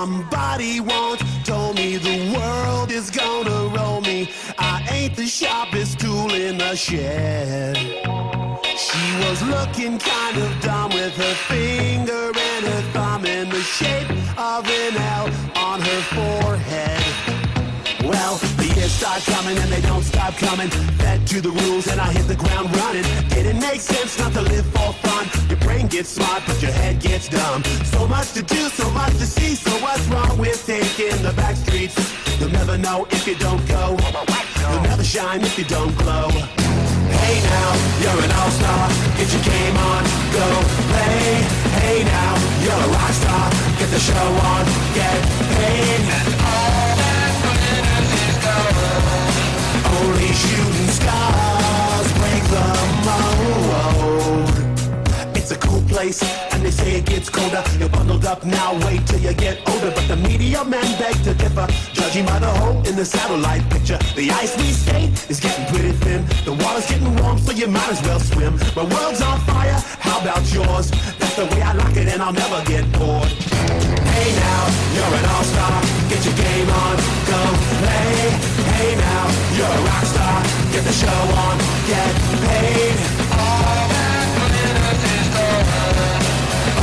Somebody once told me the world is gonna roll me. I ain't the sharpest tool in the shed. She was looking kind of dumb with her finger and her thumb in the shape of an L on her forehead. Well, the years start coming and they don't stop coming. Fed to the rules and I hit the ground running. Didn't make sense not to live for fun. Your brain gets smart but your head gets dumb. So much to do, so much to see. So what's wrong with taking the back streets? You'll never know if you don't go. You'll never shine if you don't glow. Hey now, you're an all-star. Get your game on, go play. Hey now, you're a rock star. Get the show on, get paid. And all that glitters is gold. Only shooting stars break the mold. It's a cool place, and they say it gets colder. You're bundled up now, wait till you get older. But the media men beg to differ, judging by the hole in the satellite picture. The ice we skate is getting pretty thin. The water's getting warm, so you might as well swim. My world's on fire, how about yours? That's the way I like it, and I'll never get bored. Hey now, you're an all-star. Get your game on, go play. Hey now, you're a rock star. Get the show on, get paid. All that glitters is gold.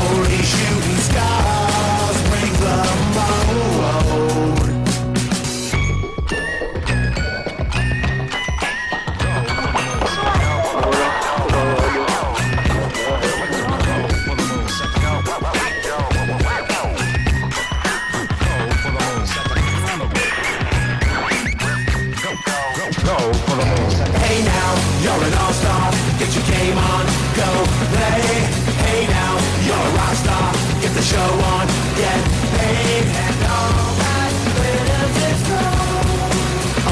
Only shooting stars break the mold. Hey now, you're an all-star. Get your game on, go play. Hey now, you're a rock star. Get the show on, get paid. And all that glitters is gold.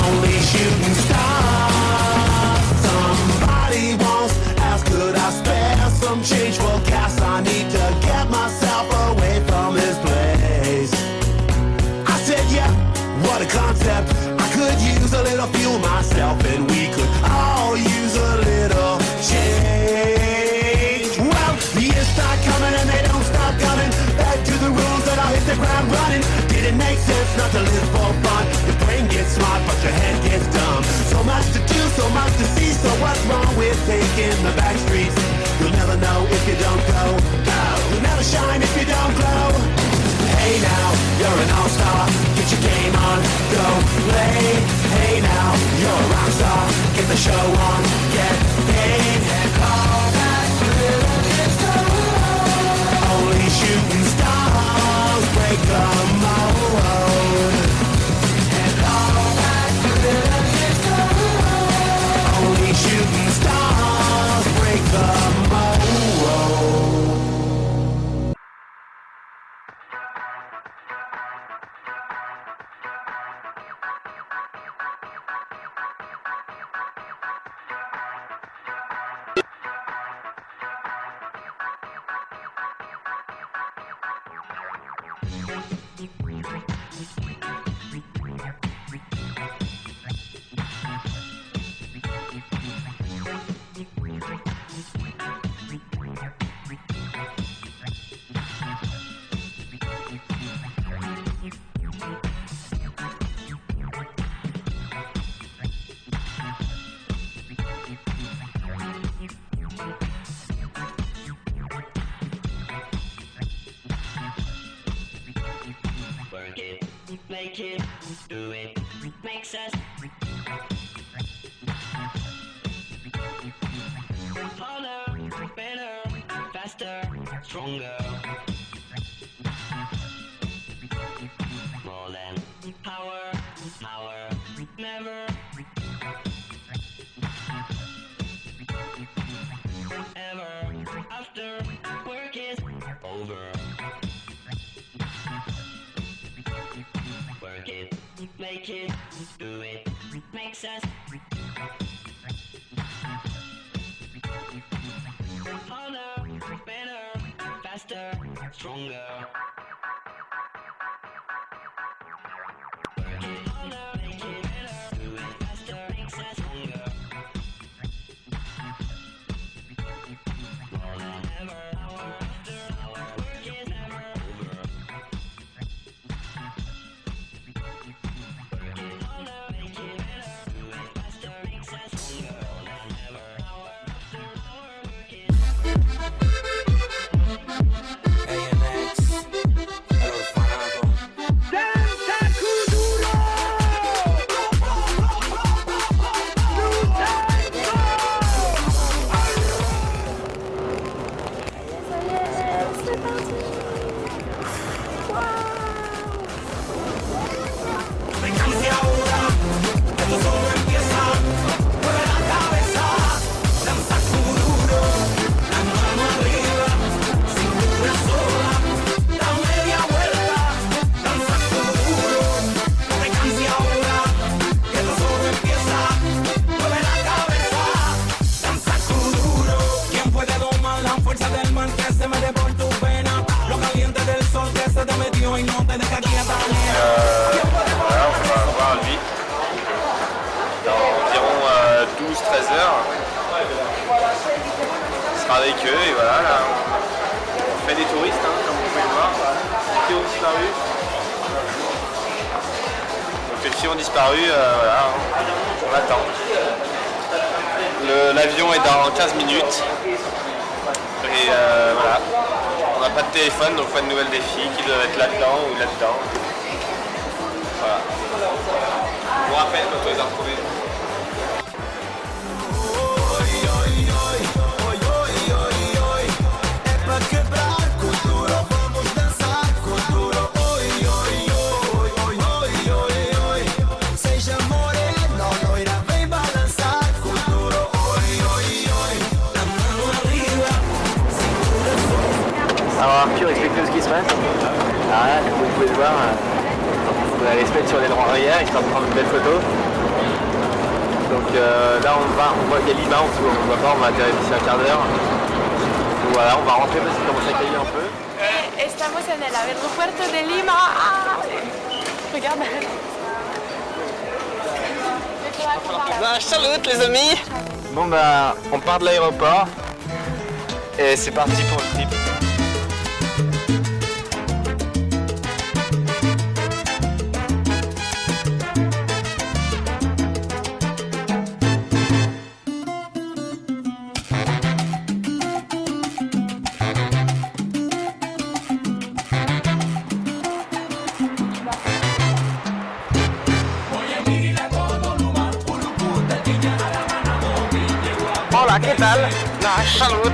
Only shooting stars. Somebody once asked, could I spare some change for gas? I need to get myself away from this place. I said, yeah, what a concept. I could use a little fuel myself, and we could all use a little change. Well, the years start coming and they don't stop coming. Back to the rules and I'll hit the ground running. Didn't make sense not to live for fun. Your brain gets smart but your head gets dumb. So much to do, so much to see. So what's wrong with taking the back streets? You'll never know if you don't go. You'll never shine if you don't glow. Hey now, you're an all-star. Get your game on, go play. Hey now, you're a rock star. Get the show on, get paid. And all that glitters is gold. Only shooting stars break the mold. And all that glitters is gold. Only shooting stars break the mold. Make it, do it, makes us harder, better, faster, stronger. More than power, power, never. Ever, after work is over. Work it, make it, do it, makes us harder, better, faster, stronger. Work it harder, make it better, do it faster, makes us stronger. More than ever, hour after hour, work is never over. heures. On sera avec eux et voilà, là, on fait des touristes, hein, comme vous pouvez le voir. Qui ont disparu. Donc les filles ont disparu, voilà, on attend. L'avion est dans 15 minutes. Et voilà, on n'a pas de téléphone, donc pas de nouvelles des filles qui doivent être là-dedans ou là-dedans. Voilà. Je vous rappelle quand on les a retrouvés. Alors Arthur, explique-nous ce qui se passe. Alors là, comme vous pouvez le voir, on va aller se mettre sur les droits arrière histoire de prendre une belle photo. Donc là on voit qu'il y a Lima en dessous, on ne voit pas, on va atterrir d'ici un quart d'heure. Donc voilà, on va rentrer parce qu'il commence à cailler un peu. Estamos en el aeropuerto de Lima. Ah, regarde. Salut les amis. Bon bah, on part de l'aéroport et c'est parti pour le trip. Hola, ¿qué tal? Nah, salud.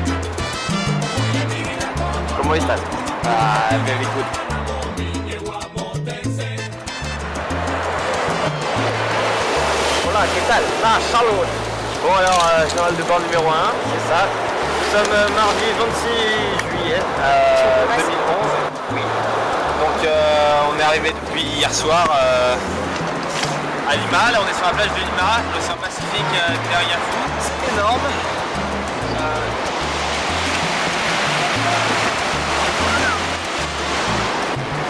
¿Cómo estás? Ah, very good. Hola, ¿qué tal? Nah, salud. Bon alors, journal de bord numéro 1, c'est ça. Nous sommes mardi 26 juillet 2011. Oui. Donc on est arrivé depuis hier soir à Lima. Là on est sur la plage de Lima, l'océan Pacifique derrière Yafu. C'est énorme.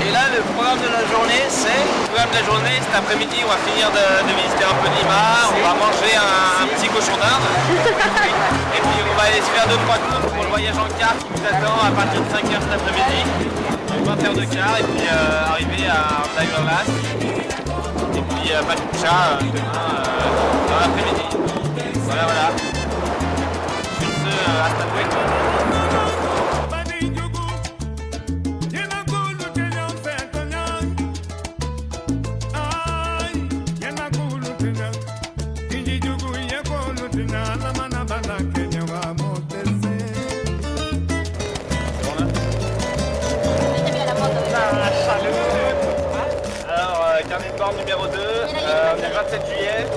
Et là le programme de la journée cet après-midi on va finir de visiter un peu Lima, on va manger un petit cochon d'Inde et puis on va aller se faire 2-3 courses pour le voyage en car qui nous attend à partir de 5h cet après-midi, 20 heures de car et puis arriver à Daguerlas et puis Pachuca demain dans l'après-midi. Voilà. Sur ce, hasta luego. Carnet de bord numéro 2, on est le 27 juillet.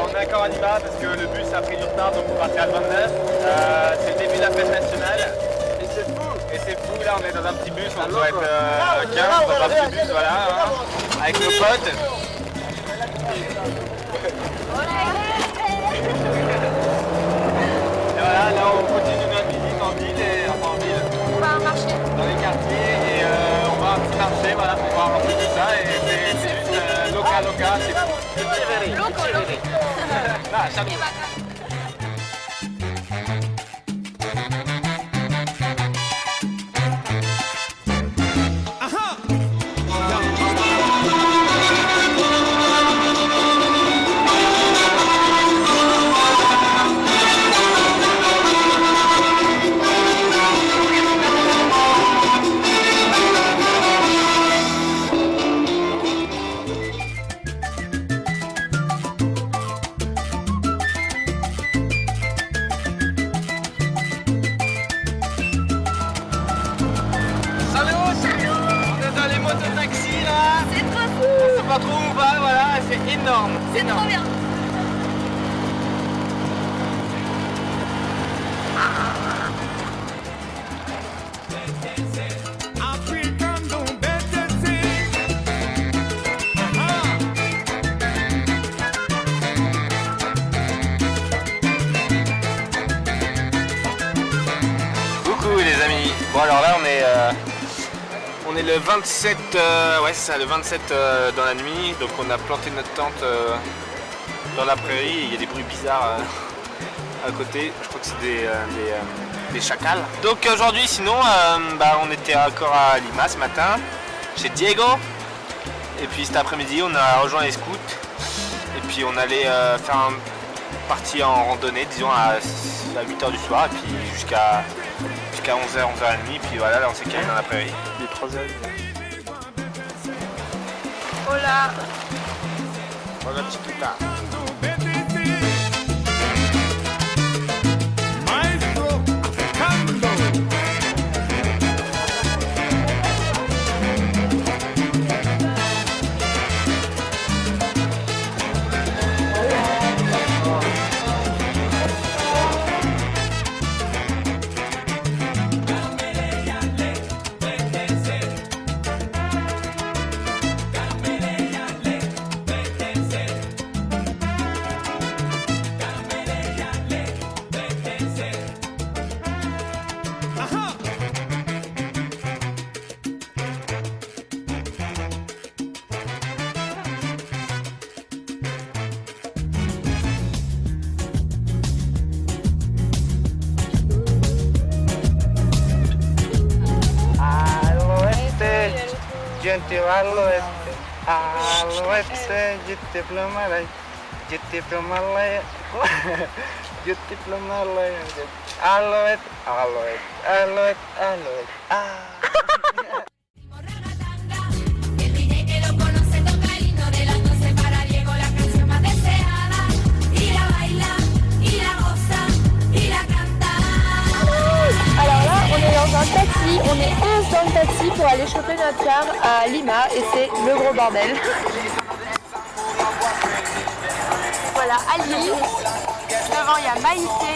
On est encore à Lima parce que le bus a pris du retard, donc on partait à 29. C'est le début de la fête nationale. Et c'est fou. Et c'est fou, là on est dans un petit bus, on doit être 15 dans un petit bus, voilà, hein, avec nos potes. Et voilà, là on continue notre visite en ville, enfin en ville. On va marcher. Dans les quartiers et on va un petit marché voilà, pour voir un peu tout ça et c'est juste local, c'est fou. Loco. Ah, salut. Taxi là, C'est trop fou. on sait pas trop où on va, voilà, c'est énorme. C'est trop bien. Coucou les amis. Bon alors là on est le 27, ouais c'est ça, le 27 dans la nuit, donc on a planté notre tente dans la prairie, il y a des bruits bizarres à côté. Je crois que c'est des chacals. Donc aujourd'hui, sinon, on était encore à Lima ce matin, chez Diego. Et puis cet après-midi, on a rejoint les scouts. Et puis on allait faire une partie en randonnée, disons à 8h du soir. Et puis jusqu'à 11h, 11h30. Et puis voilà, là on s'est calé dans la prairie. Il est 3h. Hola. Hola chiquita. Gente al oeste, yo te plomaré, yo te plomaré, yo te plomaré, al oeste, al oeste, al oeste, al oeste, El DJ que lo conoce toca el himno de las 12 para Diego, la canción más deseada. Y la baila, y la goza, y la canta. Alors là, on est dans un taxi, on est 11 dans le taxi pour aller choper notre car à Lima et c'est le gros bordel. Voilà, Ali. Devant, il y a Maïté,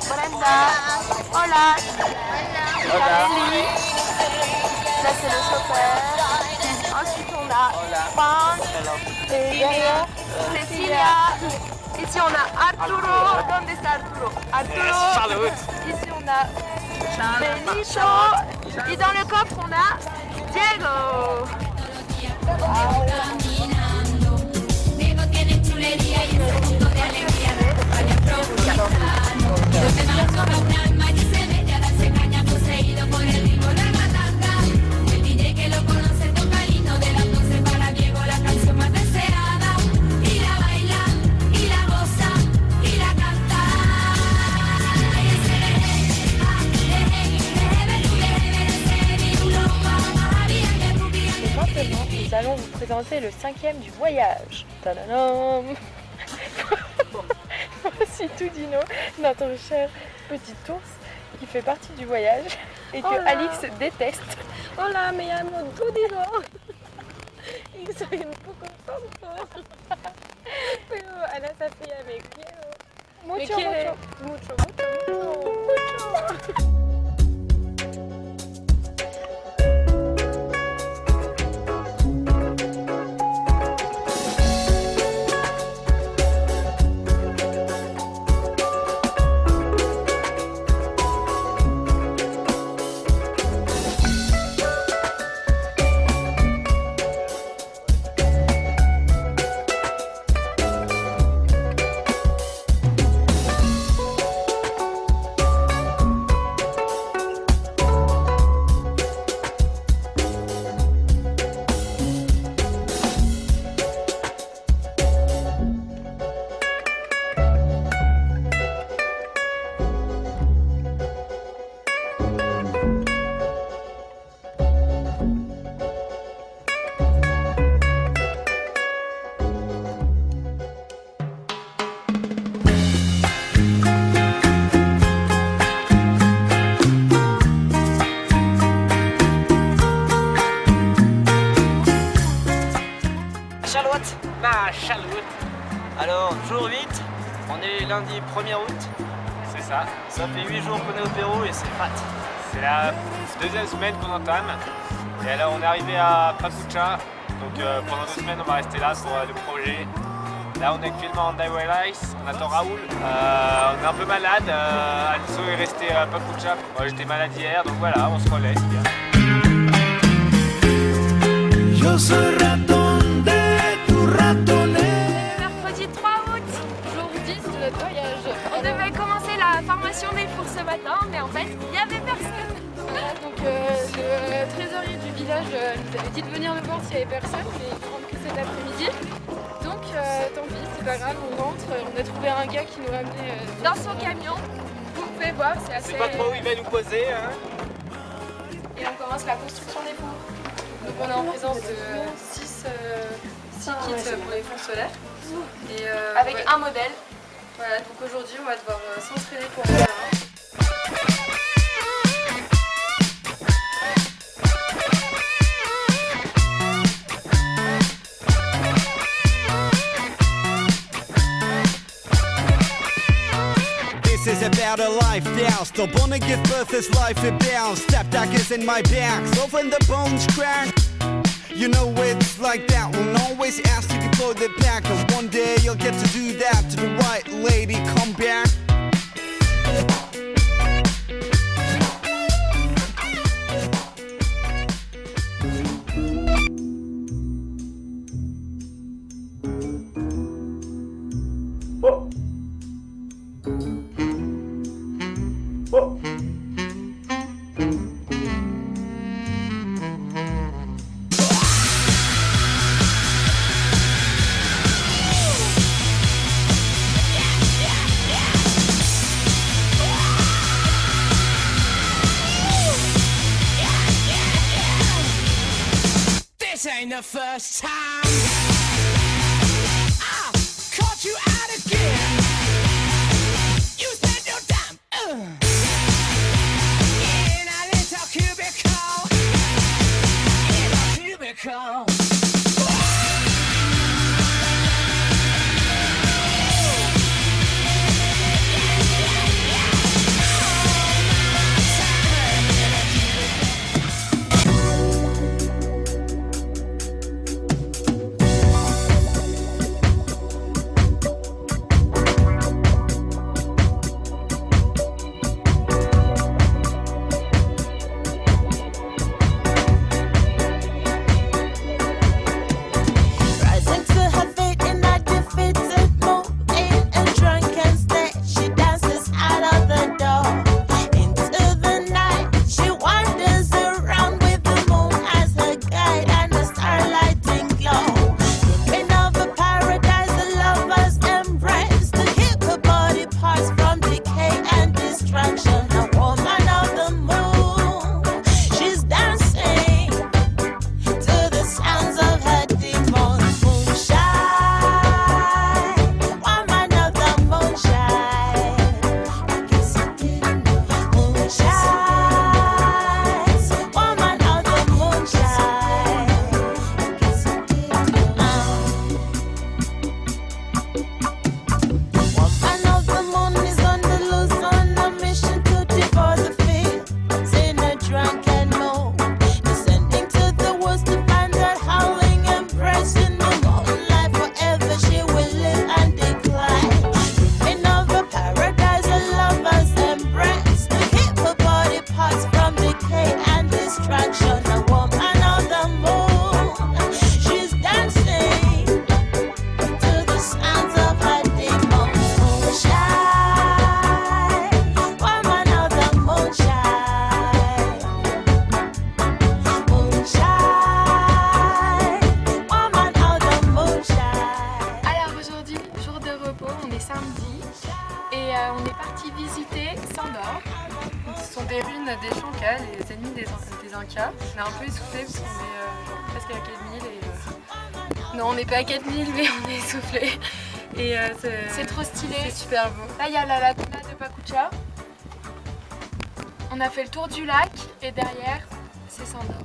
Brenda, Hola, Eli. Là, c'est le chauffeur. Ensuite, on a Juan. Et derrière, Cecilia. Ici, on a Arturo. ¿Dónde está Arturo? Arturo. Ici, on a Benito. Et dans le coffre, on a Diego. Caminando, Diego tiene chulería y ese punto de alegría vaya aprovechando. Yo te mando a un alma y se mete a darse caña poseído por el ritmo de la tanga. El DJ que lo conoce toca el himno de las 12 para Diego, la canción más deseada. Y la baila, y la goza, y la canta. Maintenant, nous allons vous présenter le 5e du voyage. Tadadam. Voici Toudino, notre cher petit ours qui fait partie du voyage et que Alix déteste. Hola, me llamo Toudino y soy un poco tonto, pero a la Sofía me quiero. Mucho, me quiere mucho. mucho. La Chaloute. Alors, jour 8, on est lundi 1er août. C'est ça. Ça fait 8 jours qu'on est au Pérou et c'est fat. C'est la deuxième semaine qu'on entame. Et alors on est arrivé à Papucha. Donc pendant 2 semaines on va rester là pour le projet. Là on est actuellement en Highway Ice, on attend Raoul. On est un peu malade, Alonso est resté à Papucha. Moi j'étais malade hier, donc voilà, on se relaie, c'est bien. Yo soy ratón de tu ratonera. Mercredi 3 ce matin, mais en fait, il n'y avait personne. Voilà, donc le trésorier du village nous avait dit de venir le voir s'il n'y avait personne, mais il rentre que cet après-midi. Donc tant pis, c'est pas grave, on rentre. On a trouvé un gars qui nous a amené Dans son camion. Vous pouvez voir, c'est assez... C'est pas trop où il va nous poser. Hein. Et on commence la construction des fours. Donc on est en présence de 6 kits pour les fours solaires. Et, Avec ouais. un modèle. Voilà, donc aujourd'hui on va devoir s'entraîner pour faire un. This is about a life down. Still born to give birth as life it bounds. Step daggers in my back, so when the bones crack. You know it's like that. Won't always ask to deploy the pack. And one day you'll get to do that to the right lady. Come back. This ain't the first time I caught you out again. You spent your time in a little cubicle. In a cubicle. on est parti visiter Sandor. Ce sont des ruines des Chancas, les ennemis des Incas. On est un peu essoufflé parce qu'on est genre presque à 4000 et... Non, on n'est pas à 4000 mais on est essoufflé. Et c'est trop stylé. C'est super beau. Là, il y a la laguna de Pacucha. On a fait le tour du lac et derrière, c'est Sandor.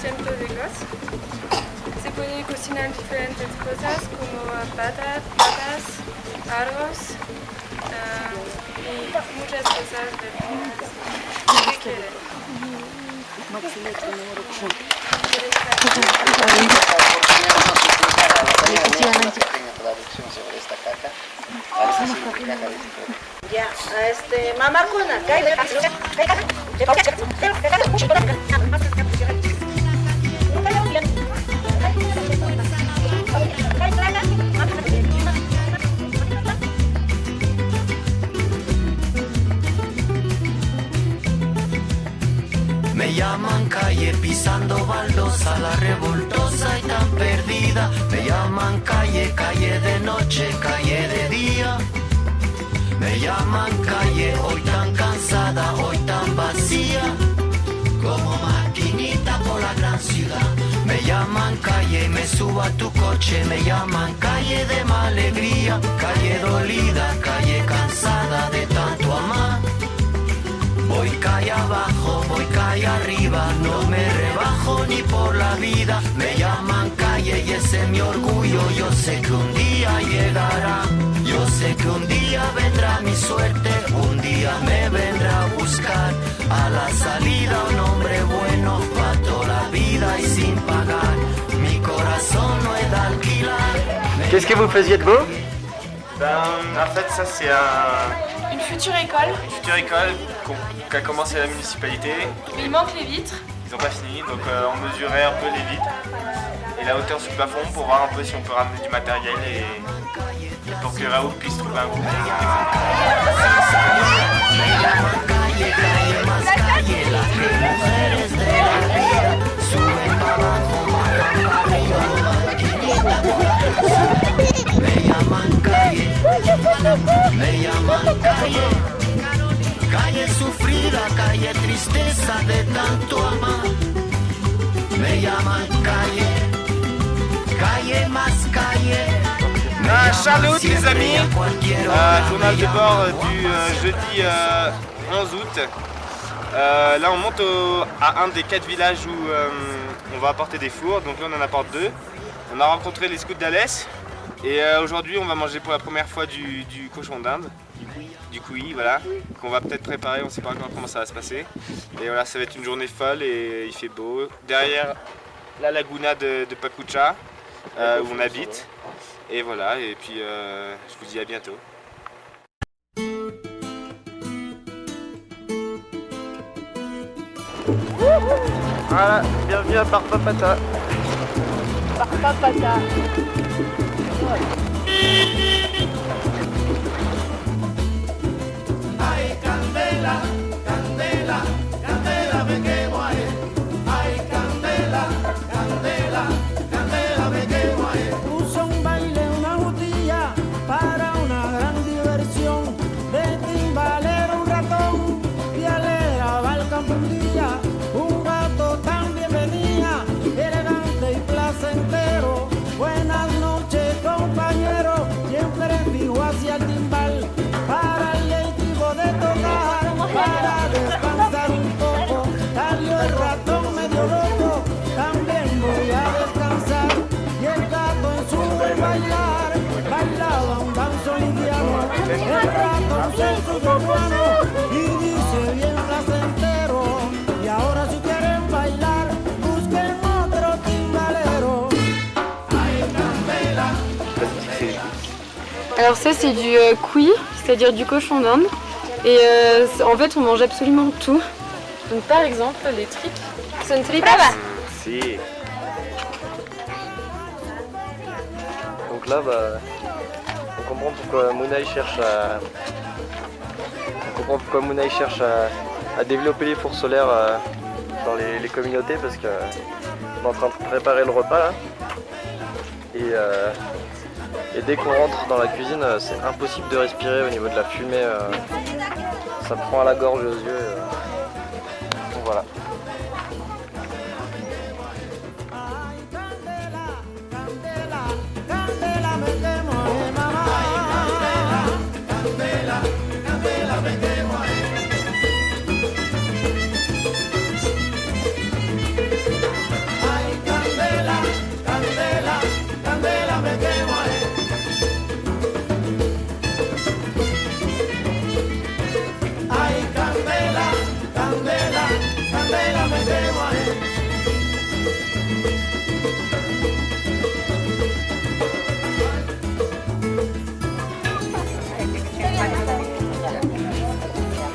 cientos de cosas. Se puede cocinar diferentes cosas como patas, arroz y muchas cosas de que quiere. Ya, mamá con acá. Me llaman calle pisando baldosa, la revoltosa y tan perdida. Me llaman calle, calle de noche, calle de día. Me llaman calle, hoy tan cansada, hoy tan vacía, como maquinita por la gran ciudad. Me llaman calle y me subo a tu coche. Me llaman calle de mala alegría, calle dolida, calle cansada de tanto amar. Voy calle abajo, voy calle arriba, no me rebajo ni por la vida. Me llaman calle y ese es mi orgullo, yo sé que un día llegará. Yo sé que un día vendrá mi suerte, un día me vendrá a buscar. A la salida un hombre bueno, pa' toda la vida y sin pagar. Mi corazón no es de alquilar. Qu'est-ce que vous faisiez de beau? En fait, ça c'est Une future école, une future école qui a commencé à la municipalité. mais il manque les vitres. Ils n'ont pas fini, donc on mesurait un peu les vitres et la hauteur sous plafond pour voir un peu si on peut ramener du matériel et pour que Raoul puisse trouver un groupe. Me llaman calle, calle sufrida, calle tristeza de tanto amar. Me llaman calle, calle más calle. Charlotte les amis, journal de bord du jeudi 11 août. Là on monte à un des 4 villages où on va apporter des fours, donc là on en apporte 2. On a rencontré les scouts d'Alès et aujourd'hui on va manger pour la première fois du cochon d'Inde, du couilly, voilà, qu'on va peut-être préparer, on ne sait pas encore comment ça va se passer. Et voilà, ça va être une journée folle et il fait beau. Derrière la laguna de Pacucha où on habite. Et voilà, et puis je vous dis à bientôt. Voilà, bienvenue à Barba Pata. Papaya. Ay, candela, candela, candela, me quemo ahí. Ay, candela, candela, candela, me quemo ahí. Puso un baile, una botella para una gran diversión. De timbalero un ratón y alegraba el campo un día. Un gato también venía, elegante y placentero. Buenas noches, compañero, siempre fijo hacia el timbal. Para el tipo de tocar, para descansar un poco. Salió el ratón medio loco, también voy a descansar. Y el gato en su buen bailar, bailaba un danzo indiano. El ratón se subió mano y dice bien placentero. Y ahora si quieren bailar, busquen otro timbalero. Alors ça c'est du cuy, c'est-à-dire du cochon d'Inde. Et en fait on mange absolument tout. Donc par exemple les tripes. Son tripas. Si. Donc là, bah, on comprend pourquoi Mounai cherche à développer les fours solaires dans les communautés parce qu'on est en train de préparer le repas là. Et dès qu'on rentre dans la cuisine, c'est impossible de respirer au niveau de la fumée. Ça prend à la gorge et aux yeux. Donc voilà.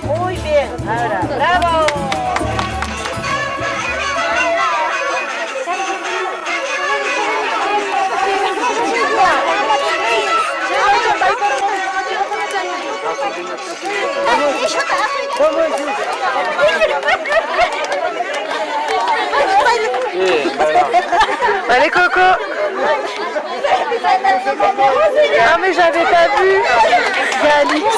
Muy bien, ahora, bravo. Allez Coco. Ah mais j'avais pas vu. Il y a Alix.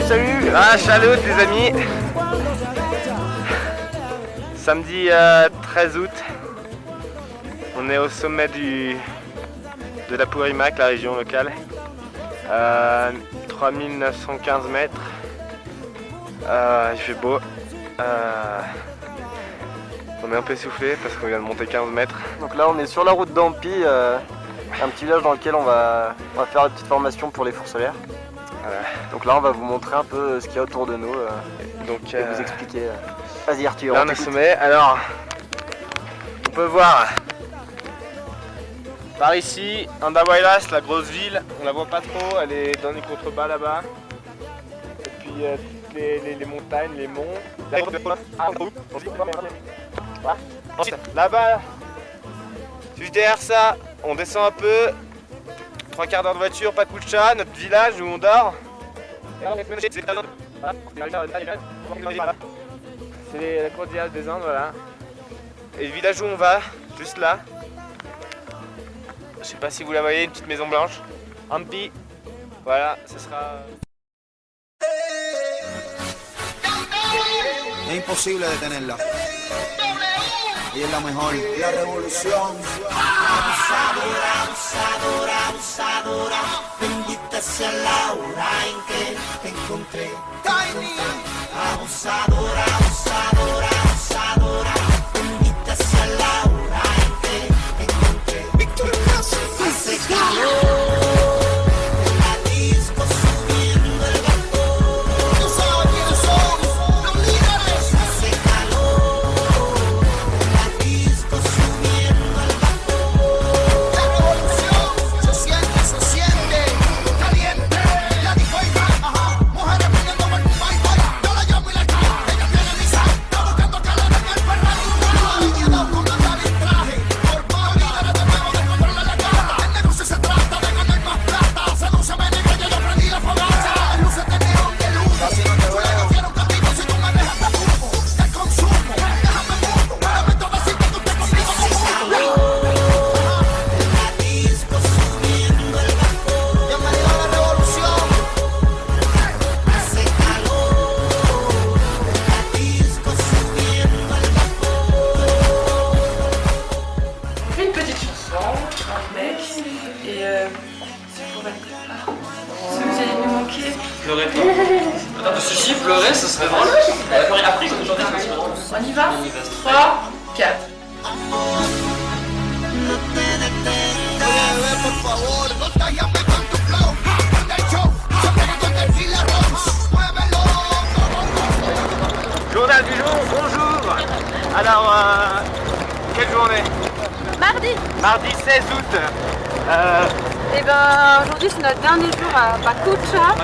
Salut. Ah, Chaloute les amis. Samedi 13 août, on est au sommet de la Pourimac, la région locale. 3915 mètres. Il fait beau. On est un peu essoufflé parce qu'on vient de monter 15 mètres. Donc là on est sur la route d'Ampi, un petit village dans lequel on va faire une petite formation pour les fours solaires. Donc là on va vous montrer un peu ce qu'il y a autour de nous et vous expliquer. Vas-y Arthur. Là on est au sommet, alors on peut voir par ici Andahuaylas, la grosse ville, on la voit pas trop, elle est dans les contrebas là-bas. Et puis toutes les montagnes, les monts. Ensuite là-bas, juste derrière ça, on descend un peu. 3 quarts d'heure de voiture, pas de chat, notre village où on dort. C'est la cordillère des Andes, voilà. Et le village où on va, juste là. Je sais pas si vous la voyez, une petite maison blanche. Ampi. Voilà, ce sera... Es imposible detenerla. Ella es la mejor. La revolución. Abusadora, abusadora, abusadora. Bendita sea la hora en que te encontré. Abusadora, abusadora, abusadora. Bendita sea la hora en que te encontré. Víctor Casi. Hace calor. La disco subiendo el vapor. Tú sabes quiénes son los líderes. Hace calor. La disco subiendo el vapor. La revolución se siente caliente. La disco y mujeres pidiendo por tu baile. Yo la llamo y la llamo. Ella tiene misa. Está buscando calor en el Ferrari. Alineado con la traje. Por favor, líderes de nuevo de controlar la cara. El negocio se trata de ganar más plata. Sedúceme negra, yo ya prendí la fogata. Las luces de neón de luz. Yo negociaron contigo si tú me dejas te fumo. Te consumo. Déjame mundo. Dame todo así que tú te conmigo como la disco subiendo el vapor. Bienvenido a la revolución. Hace calor. La disco subiendo el vapor. On fait une petite chanson, un mec, et pour ce que vous allez nous manquer. Pleurer pas. Attends, si pleurer, ce serait drôle. On y va 3, 4. No te detengas. Oye, bebé, por favor, contágiame con tu flow. De hecho, se pega con tequila ron. Muévelo. Journal du jour, bonjour. Alors, quelle journée? Mardi. Mardi 16 août. Et ben aujourd'hui c'est notre dernier jour à Pacocha.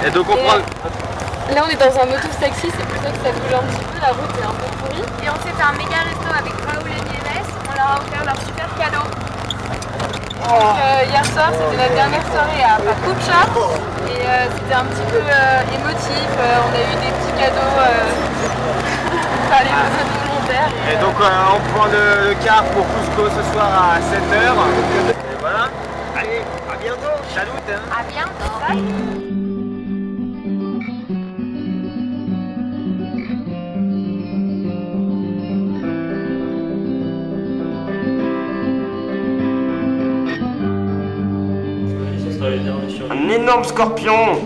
Et donc on prend... Là on est dans un moto-taxi, c'est pour ça que ça bouge un petit peu, la route est un peu pourrie. Et on s'est fait un méga resto avec Raoul et Nieves. On leur a offert leur super cadeau. Donc, hier soir c'était notre dernière soirée à Pacocha. Et c'était un petit peu émotif, on a eu des petits cadeaux par les volontaires. Et donc on prend le car pour Cusco ce soir à 7h. Et voilà. Allez, à bientôt. Salut. À bientôt. Un énorme scorpion.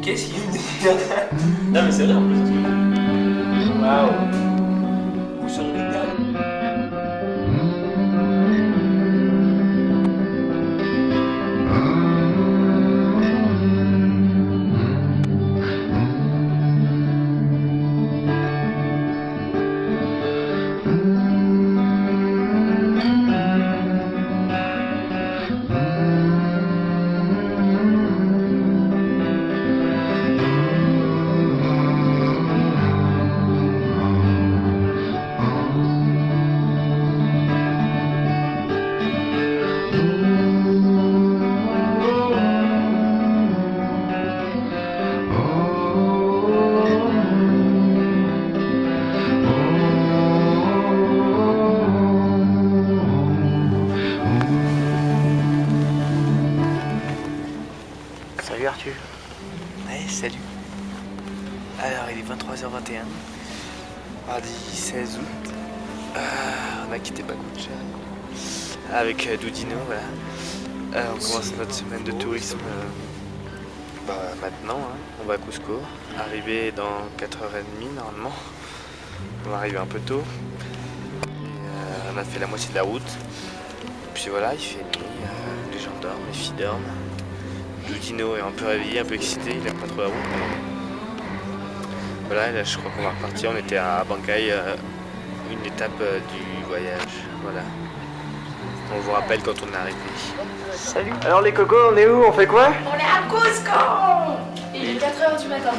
Qu'est-ce qu'il dit? Non mais c'est vrai en plus. Waouh. Où sont les gars? Salut Arthur. Ouais, salut. Alors il est 23h21, mardi 16 août. On a quitté Pacocha avec Doudino, voilà. On commence notre semaine de tourisme maintenant. Hein. On va à Cusco, arriver dans 4h30 normalement. On va arriver un peu tôt. Et, on a fait la moitié de la route. Puis voilà, il fait nuit, les gens dorment, les filles dorment. Doudino est un peu réveillé, un peu excité, il aime pas trop la route. Voilà, là je crois qu'on va repartir. On était à Bankai, une étape du voyage. Voilà. On vous rappelle quand on est arrivé. Salut. Alors les cocos, on est où? On fait quoi? On est à Cusco. Il est 4h du matin.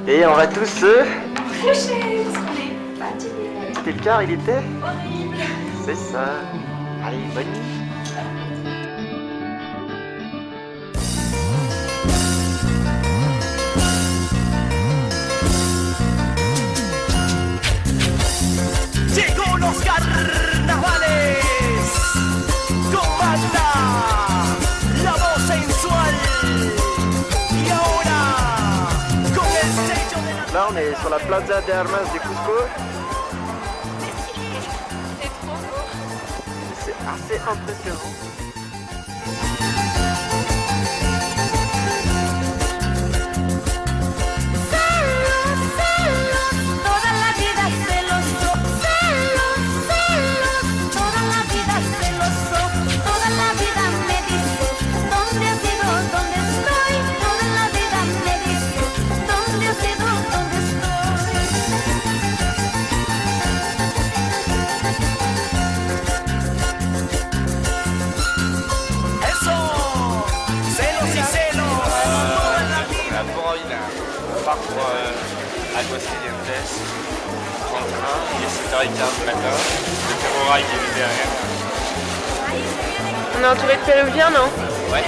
Et on va tous se coucher parce qu'on est fatigués. C'était le car, il était Horrible. C'est ça. Allez, bonne nuit. on est sur la Plaza de Armas de Cusco. C'est trop beau. C'est assez impressionnant. Toda la vida celoso, celos, celos, toda la vida celoso, toda la vida me dice, ¿dónde has ido? ¿Dónde estoy? Toda la vida me dice, ¿dónde has ido? ¿Dónde estoy? ¡Eso! ¡Celos y celos! On a pas envie d'un parcours à Aguascalientes, en train, il est 7h15 du matin, le Terrora il est derrière. On est entouré de Péruviens, non? Ouais.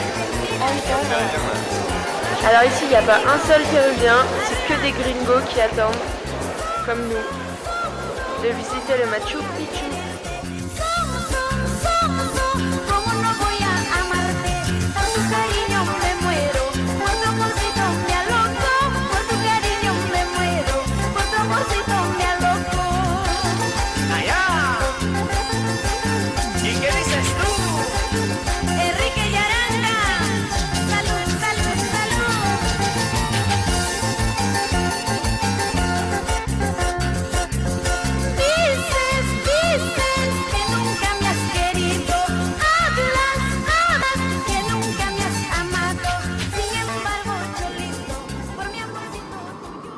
Alors ici, il n'y a pas un seul Péruvien, c'est que des gringos qui attendent, comme nous, de visiter le Machu Picchu. ¿Cómo no voy a amarte? Por tu cariño me muero, por tu amorcito me aloco, por tu cariño me muero, por tu amorcito me aloco. ¡Allá! ¿Y qué dices tú? Enrique y Aranda, salud, salud, salud. Dices, dices que nunca me has querido, hablas, hablas que nunca me has amado. Sin embargo, yo lindo, por mi amorcito tuyo.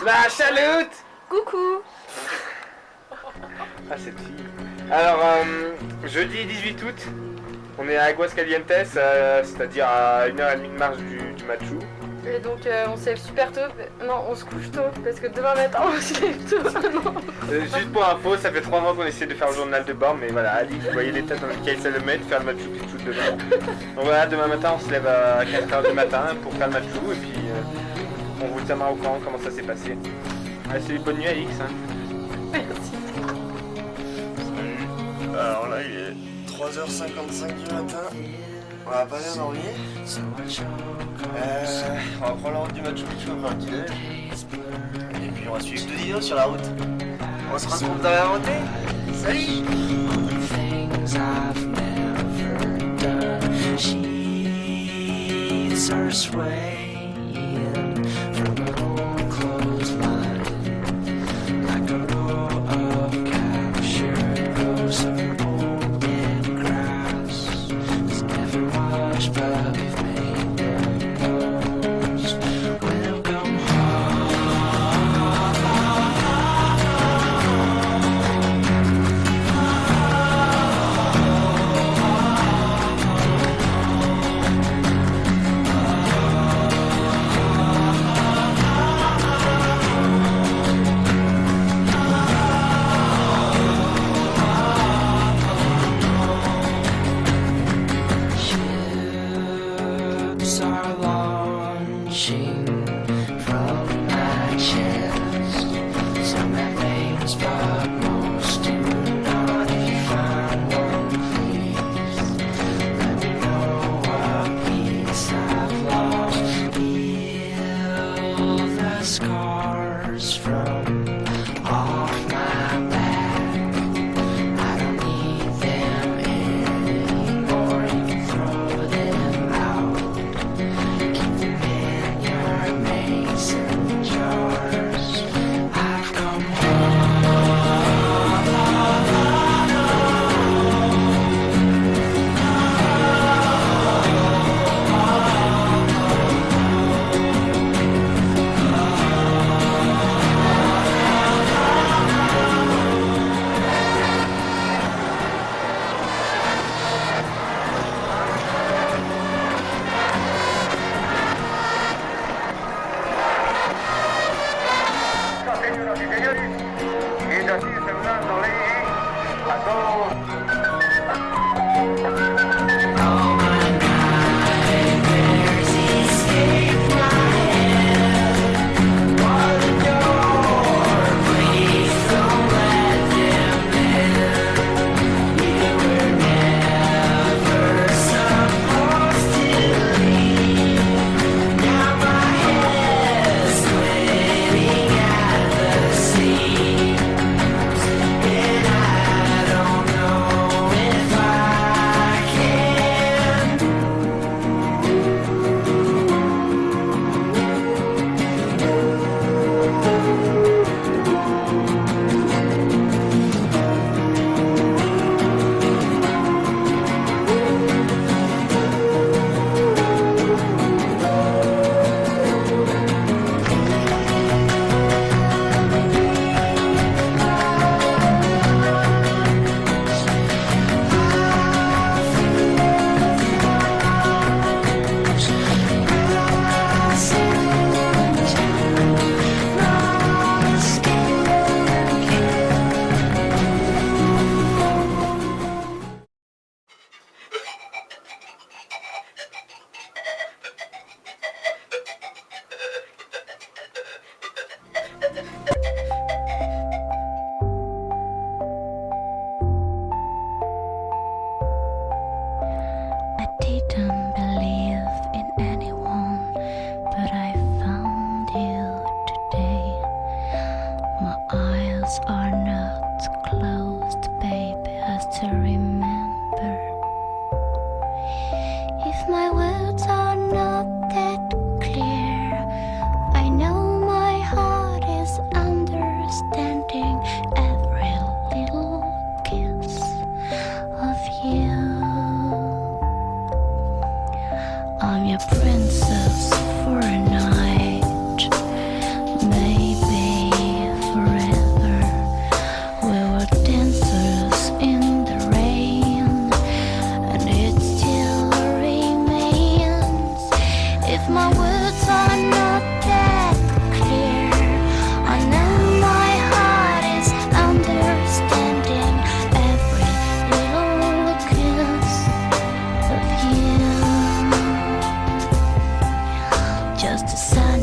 Bah, salut! Coucou! Ah, cette fille. Alors, jeudi 18 août, on est à Aguascalientes, c'est-à-dire à 1h30 de marche du Machu. Et donc on se lève super tôt. Non, on se couche tôt parce que demain matin on se lève tôt. Juste pour info, ça fait 3 mois qu'on essaie de faire le journal de bord, mais voilà, Ali, vous voyez l'état dans lequel ça le met, de faire le Machu Picchu demain. Donc voilà, demain matin on se lève à 4h du matin pour faire le Machu et puis on vous tiendra au courant comment ça s'est passé. Allez, c'est une bonne nuit Alix. Hein. Merci. Alors là, il est 3h55 du matin. On va pas bien dormir. On va prendre la route du Machu Picchu pour un petit déj. Et puis on va suivre 2 vidéos sur la route. On se retrouve dans la montée. Salut! just to remember. If my words are not that clear, I know my heart is understanding every little kiss of you. I'm your princess for a night, maybe forever. We were dancers in the rain, and it still remains. If my words are not that clear, I know my heart is understanding every little kiss of you. Just a sun